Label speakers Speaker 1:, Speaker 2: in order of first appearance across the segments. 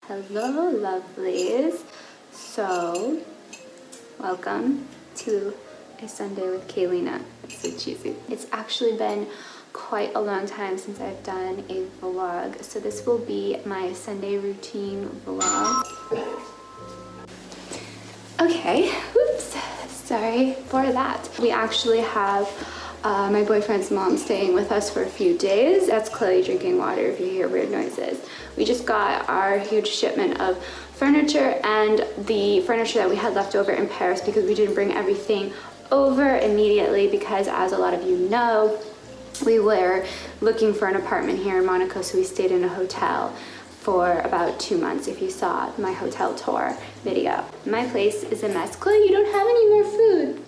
Speaker 1: Hello, lovelies. So, welcome to a Sunday with Kaylina. It's so cheesy. It's actually been quite a long time since I've done a vlog, so this will be my Sunday routine vlog. Okay, oops, sorry for that. We actually have my boyfriend's mom staying with us for a few days. That's Chloe drinking water if you hear weird noises. We just got our huge shipment of furniture and the furniture that we had left over in Paris because we didn't bring everything over immediately because, as a lot of you know, we were looking for an apartment here in Monaco, so we stayed in a hotel for about 2 months, if you saw my hotel tour video. My place is a mess. Chloe, you don't have any more food.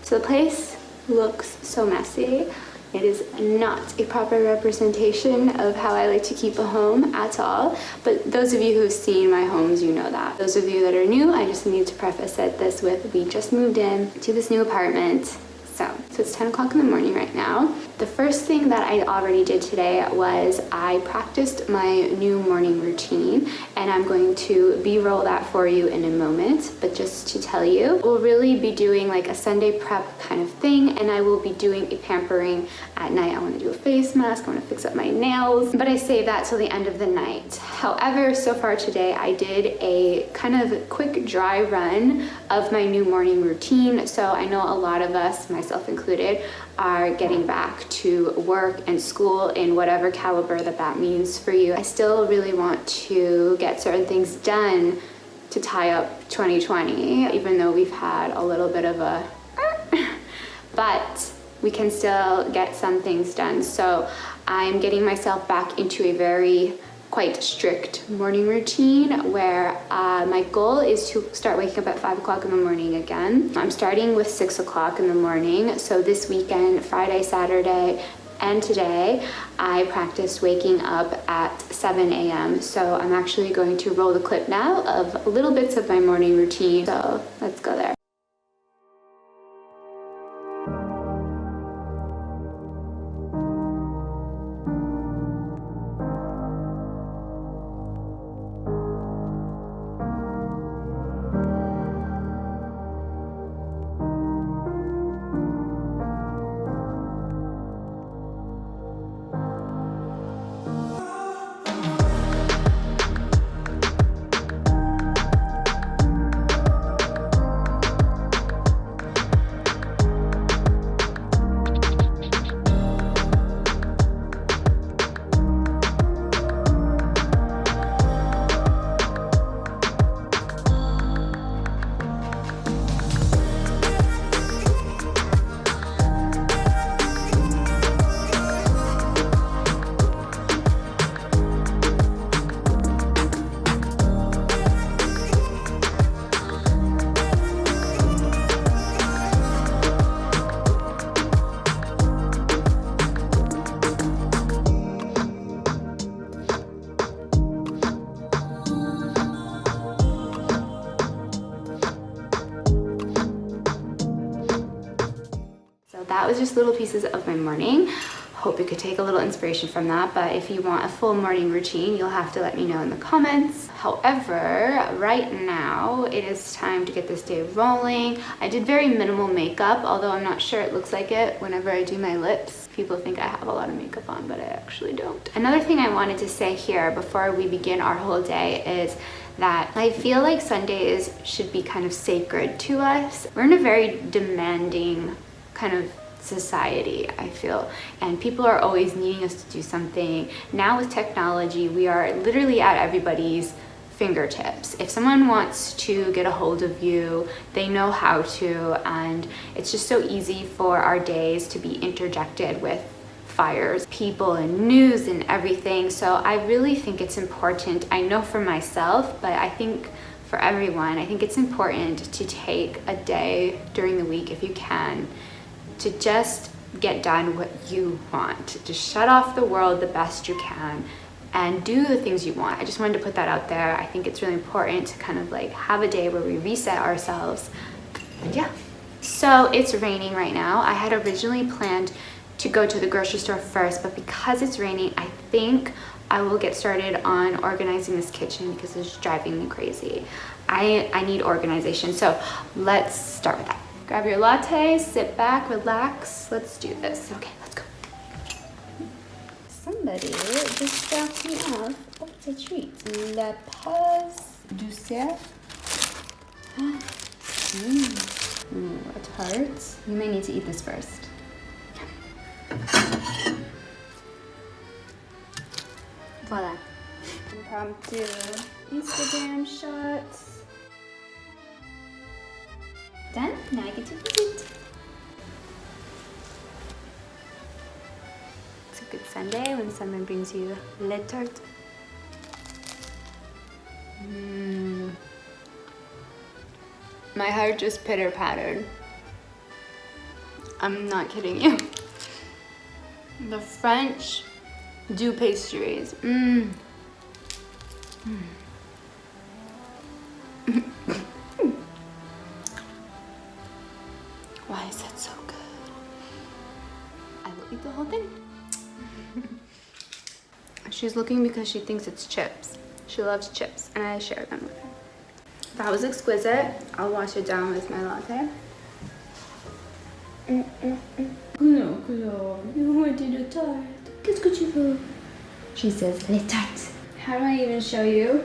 Speaker 1: So the place looks so messy. It is not a proper representation of how I like to keep a home at all, but those of you who've seen my homes, you know that. Those of you that are new, I just need to preface this with, we just moved in to this new apartment. So it's 10 o'clock in the morning right now. The first thing that I already did today was I practiced my new morning routine, and I'm going to b-roll that for you in a moment. But just to tell you, we'll really be doing like a Sunday prep kind of thing, and I will be doing a pampering at night. I want to do a face mask, I want to fix up my nails, but I save that till the end of the night. However, so far today I did a kind of quick dry run of my new morning routine. So I know a lot of us, myself included, are getting back to work and school in whatever caliber that means for you. I still really want to get certain things done to tie up 2020, even though we've had a little bit of a but we can still get some things done. So I'm getting myself back into a very quite strict morning routine where my goal is to start waking up at 5 o'clock in the morning again. I'm starting with 6 o'clock in the morning. So this weekend, Friday, Saturday, and today, I practiced waking up at 7 a.m. So I'm actually going to roll the clip now of little bits of my morning routine. So let's go there. That was just little pieces of my morning. Hope you could take a little inspiration from that, but if you want a full morning routine, you'll have to let me know in the comments. However, right now it is time to get this day rolling. I did very minimal makeup, although I'm not sure it looks like it whenever I do my lips. People think I have a lot of makeup on, but I actually don't. Another thing I wanted to say here before we begin our whole day is that I feel like Sundays should be kind of sacred to us. We're in a very demanding kind of society, I feel, and people are always needing us to do something. Now with technology, we are literally at everybody's fingertips. If someone wants to get a hold of you, they know how to, and it's just so easy for our days to be interjected with fires, people and news and everything. So I really think it's important, I know for myself, but I think for everyone, I think it's important to take a day during the week, if you can, to just get done what you want. Just shut off the world the best you can and do the things you want. I just wanted to put that out there. I think it's really important to kind of like have a day where we reset ourselves. And yeah. So it's raining right now. I had originally planned to go to the grocery store first, but because it's raining, I think I will get started on organizing this kitchen because it's driving me crazy. I need organization, so let's start with that. Grab your latte, sit back, relax. Let's do this. Okay, let's go. Somebody just dropped me off. Oh, it's a treat. La pause du cerf. A tart. You may need to eat this first. Voila. Impromptu Instagram shots. Done? Now I get to eat. It's a good Sunday when someone brings you le tarte. My heart just pitter-pattered. I'm not kidding you. The French do pastries. Why is that so good? I will eat the whole thing. She's looking because she thinks it's chips. She loves chips, and I share them with her. That was exquisite. I'll wash it down with my latte. No, you wanted a tart. Qu'est-ce que tu veux? She says, les tartes. How do I even show you?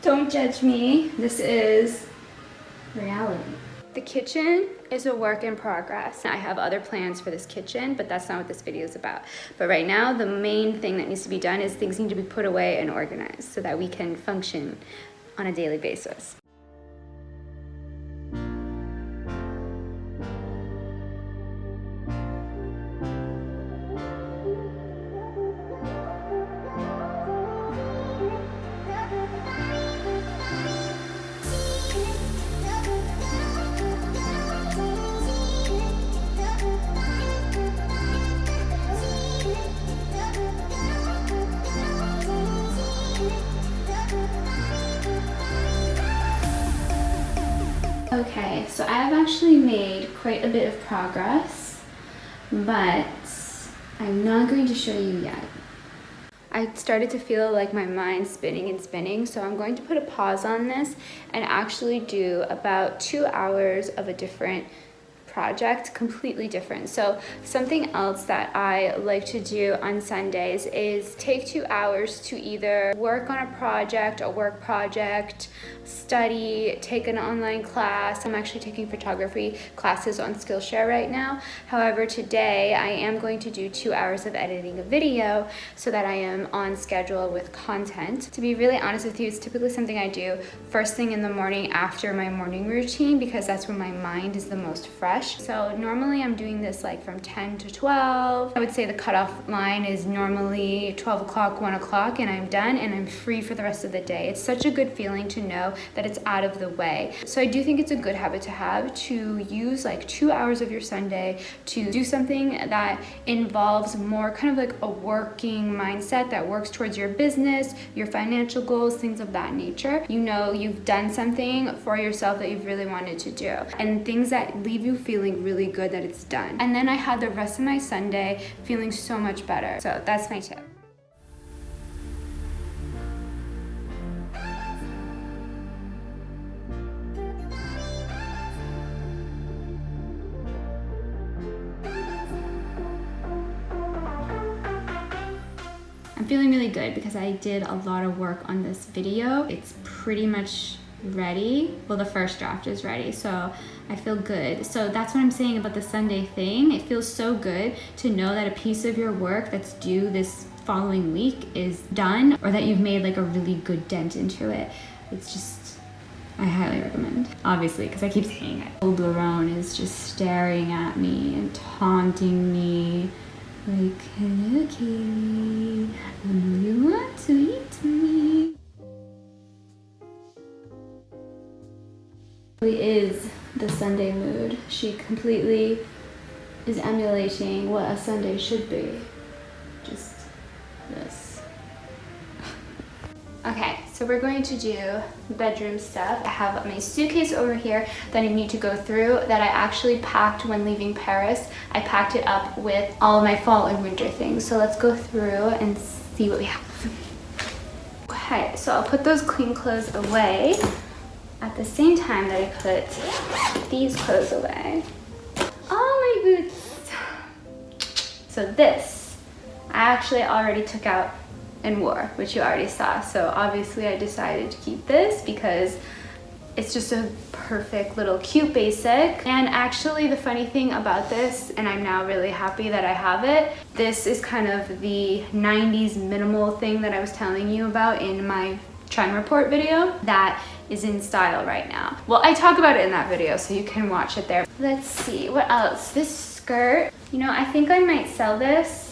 Speaker 1: Don't judge me. This is reality. The kitchen is a work in progress. I have other plans for this kitchen, but that's not what this video is about. But right now, the main thing that needs to be done is things need to be put away and organized so that we can function on a daily basis. Okay, so I have actually made quite a bit of progress, but I'm not going to show you yet. I started to feel like my mind's spinning and spinning, so I'm going to put a pause on this and actually do about 2 hours of a different project, completely different. So something else that I like to do on Sundays is take 2 hours to either work on a work project, study, take an online class. I'm actually taking photography classes on Skillshare right now. However, today I am going to do 2 hours of editing a video so that I am on schedule with content. To be really honest with you, it's typically something I do first thing in the morning after my morning routine because that's when my mind is the most fresh. So normally I'm doing this like from 10 to 12. I would say the cutoff line is normally 12 o'clock, 1 o'clock, and I'm done and I'm free for the rest of the day. It's such a good feeling to know that it's out of the way. So I do think it's a good habit to have, to use like 2 hours of your Sunday to do something that involves more kind of like a working mindset that works towards your business, your financial goals, things of that nature. You know you've done something for yourself that you've really wanted to do, and things that leave you feeling really good that it's done. And then I had the rest of my Sunday feeling so much better. So that's my tip. I'm feeling really good because I did a lot of work on this video. It's pretty much ready. Well, the first draft is ready, so I feel good. So that's what I'm saying about the Sunday thing. It feels so good to know that a piece of your work that's due this following week is done, or that you've made like a really good dent into it. It's just, I highly recommend. Obviously, because I keep saying it. Toblerone is just staring at me and taunting me. Like, hello Kaylee, I know you want to eat me. Really is the Sunday mood. She completely is emulating what a Sunday should be. Just this. Okay, So we're going to do bedroom stuff. I have my suitcase over here that I need to go through that I actually packed when leaving Paris. I packed it up with all of my fall and winter things. So let's go through and see what we have. Okay, so I'll put those clean clothes away at the same time that I put these clothes away. Oh, my boots. So this, I actually already took out and wore, which you already saw. So obviously I decided to keep this because it's just a perfect little cute basic. And actually the funny thing about this, and I'm now really happy that I have it, this is kind of the 90s minimal thing that I was telling you about in my trend report video that is in style right now. Well, I talk about it in that video, so you can watch it there. Let's see, what else? This skirt, you know, I think I might sell this.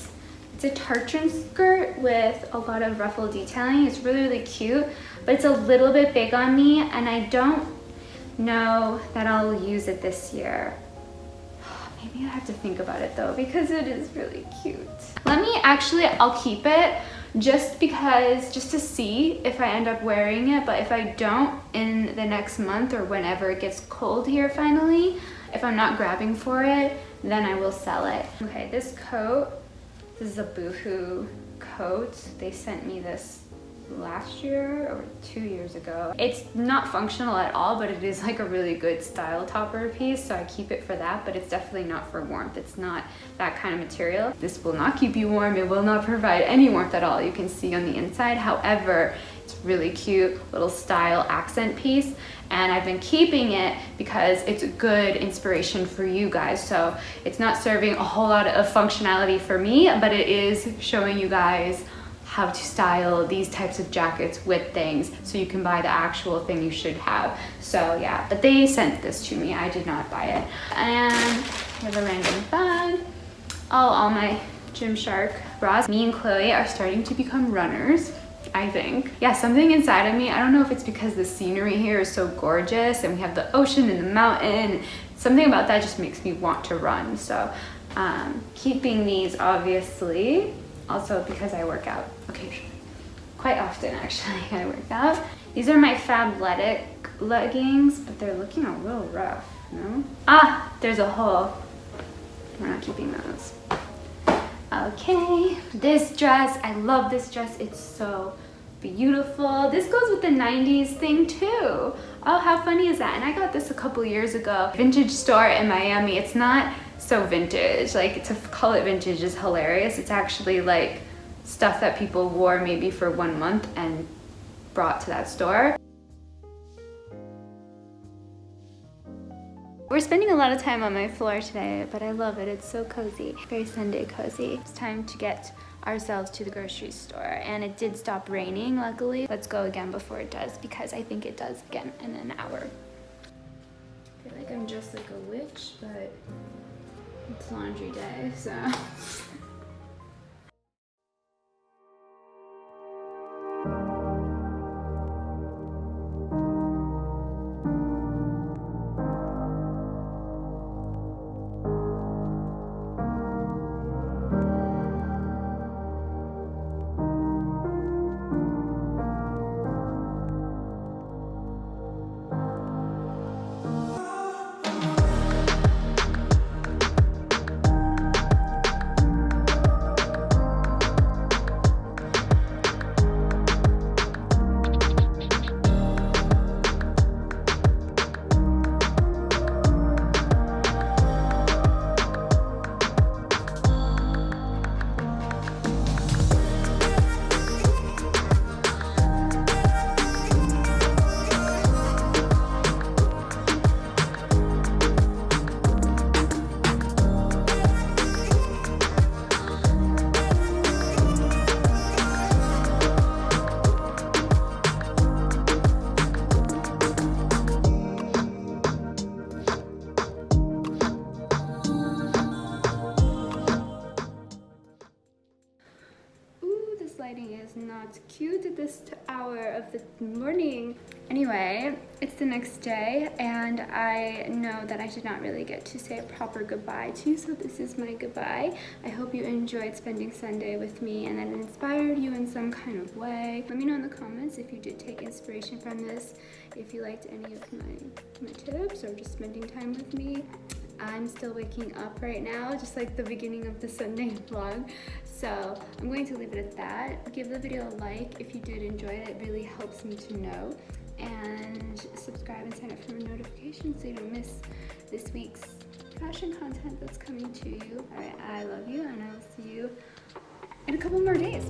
Speaker 1: It's a tartan skirt with a lot of ruffle detailing. It's really, really cute, but it's a little bit big on me, and I don't know that I'll use it this year. Maybe I have to think about it though, because it is really cute. I'll keep it just to see if I end up wearing it, but if I don't in the next month or whenever it gets cold here finally, if I'm not grabbing for it, then I will sell it. Okay, this coat, this is a Boohoo coat. They sent me this last year or 2 years ago. It's not functional at all, but it is like a really good style topper piece, so I keep it for that, but it's definitely not for warmth. It's not that kind of material. This will not keep you warm. It will not provide any warmth at all. You can see on the inside. However, it's really cute little style accent piece, and I've been keeping it because it's a good inspiration for you guys. So it's not serving a whole lot of functionality for me, but it is showing you guys how to style these types of jackets with things so you can buy the actual thing you should have. So yeah, but they sent this to me. I did not buy it. And I have a random bag. All my Gymshark bras. Me and Chloe are starting to become runners, I think. Yeah, something inside of me, I don't know if it's because the scenery here is so gorgeous and we have the ocean and the mountain. Something about that just makes me want to run. So keeping these, obviously. Also because I work out occasionally. Quite often, actually, I work out. These are my Fabletic leggings, but they're looking a little rough, no? Ah, there's a hole. We're not keeping those. Okay, this dress, I love this dress. It's so beautiful. This goes with the 90s thing too. Oh, how funny is that? And I got this a couple years ago. Vintage store in Miami. It's not so vintage. Like, to call it vintage is hilarious. It's actually like stuff that people wore maybe for 1 month and brought to that store. We're spending a lot of time on my floor today, but I love it. It's so cozy, very Sunday cozy. It's time to get ourselves to the grocery store, and it did stop raining, luckily. Let's go again before it does, because I think it does again in an hour. I feel like I'm just like a witch, but it's laundry day, so. lighting is not cute at this hour of the morning. Anyway, it's the next day and I know that I did not really get to say a proper goodbye to you, so this is my goodbye. I hope you enjoyed spending Sunday with me and that it inspired you in some kind of way. Let me know in the comments if you did take inspiration from this, if you liked any of my tips or just spending time with me. I'm still waking up right now, just like the beginning of the Sunday vlog. So I'm going to leave it at that. Give the video a like if you did enjoy it. It really helps me to know. And subscribe and sign up for notifications so you don't miss this week's fashion content that's coming to you. All right, I love you and I will see you in a couple more days.